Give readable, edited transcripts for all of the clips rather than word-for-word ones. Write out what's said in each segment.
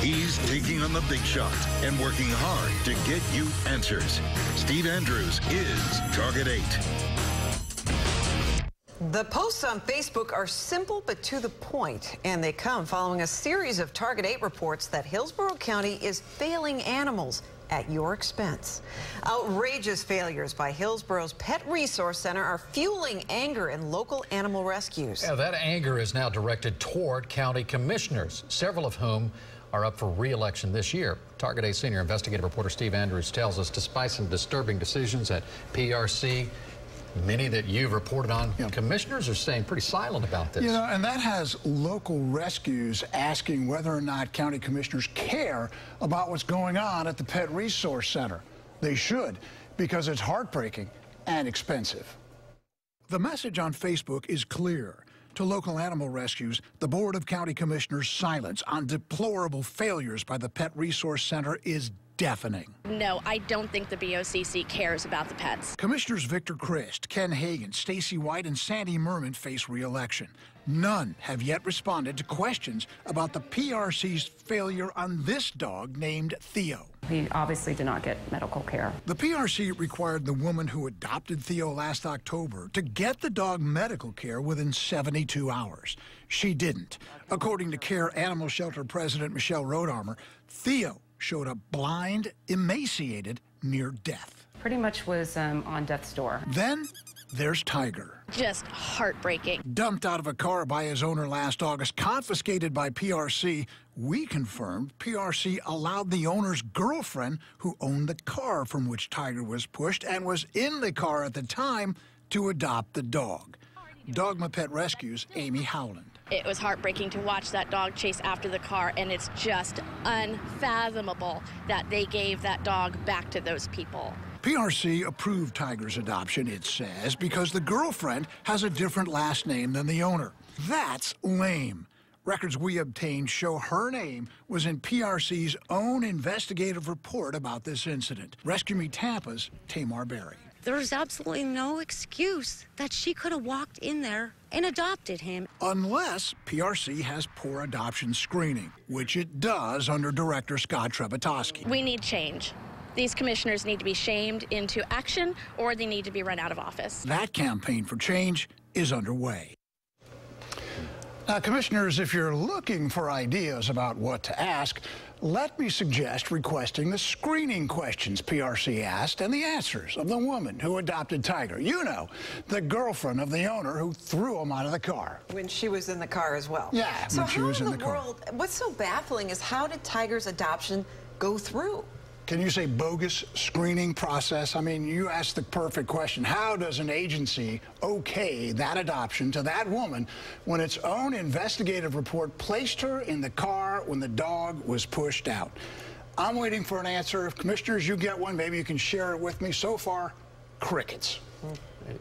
He's taking on the big shot and working hard to get you answers. Steve Andrews is Target 8. The posts on Facebook are simple but to the point, and they come following a series of Target 8 reports that Hillsborough County is failing animals at your expense. Outrageous failures by Hillsborough's Pet Resource Center are fueling anger in local animal rescues. Yeah, that anger is now directed toward county commissioners, several of whom are up for re-election this year. Target 8 senior investigative reporter Steve Andrews tells us despite some disturbing decisions at PRC, many that you've reported on, commissioners are staying pretty silent about this. You know, and that has local rescues asking whether or not county commissioners care about what's going on at the Pet Resource Center. They should, because it's heartbreaking and expensive. The message on Facebook is clear. To local animal rescues, the Board of County Commissioners' silence on deplorable failures by the Pet Resource Center is deafening. No, I don't think the BOCC cares about the pets. Commissioners Victor Christ, Ken Hagan, Stacy White, and Sandy Merman face re-election. None have yet responded to questions about the PRC's failure on this dog named Theo. He obviously did not get medical care. The PRC required the woman who adopted Theo last October to get the dog medical care within 72 hours. She didn't. According to Care Animal Shelter President Michelle Rodarmer, Theo showed up blind, emaciated, near death. Pretty much was on death's door. Then there's Tiger. Just heartbreaking. Dumped out of a car by his owner last August, confiscated by PRC. We confirmed PRC allowed the owner's girlfriend, who owned the car from which Tiger was pushed and was in the car at the time, to adopt the dog. Dogma Pet Rescue's Amy Howland. It was heartbreaking to watch that dog chase after the car, and it's just unfathomable that they gave that dog back to those people. PRC approved Tiger's adoption, it says, because the girlfriend has a different last name than the owner. That's lame. Records we obtained show her name was in PRC's own investigative report about this incident. Rescue Me Tampa's Tamar Berry. There's absolutely no excuse that she could have walked in there and adopted him. Unless PRC has poor adoption screening, which it does under Director Scott Trebetoski. We need change. These commissioners need to be shamed into action, or they need to be run out of office. That campaign for change is underway. Now, commissioners, if you're looking for ideas about what to ask, let me suggest requesting the screening questions PRC asked and the answers of the woman who adopted Tiger. You know, the girlfriend of the owner who threw him out of the car. When she was in the car as well. Yeah, so when she was in the car. World, what's so baffling is how did Tiger's adoption go through? Can you say bogus screening process? I mean, you asked the perfect question. How does an agency okay that adoption to that woman when its own investigative report placed her in the car when the dog was pushed out? I'm waiting for an answer. If commissioners, you get one, maybe you can share it with me. So far, crickets.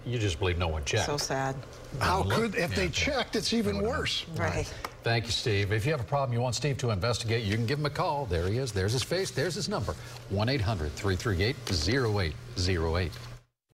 You just believe no one checked. So sad. How could, if they checked, it's even worse. Right. Thank you, Steve. If you have a problem you want Steve to investigate, you can give him a call. There he is. There's his face. There's his number. 1-800-338-0808.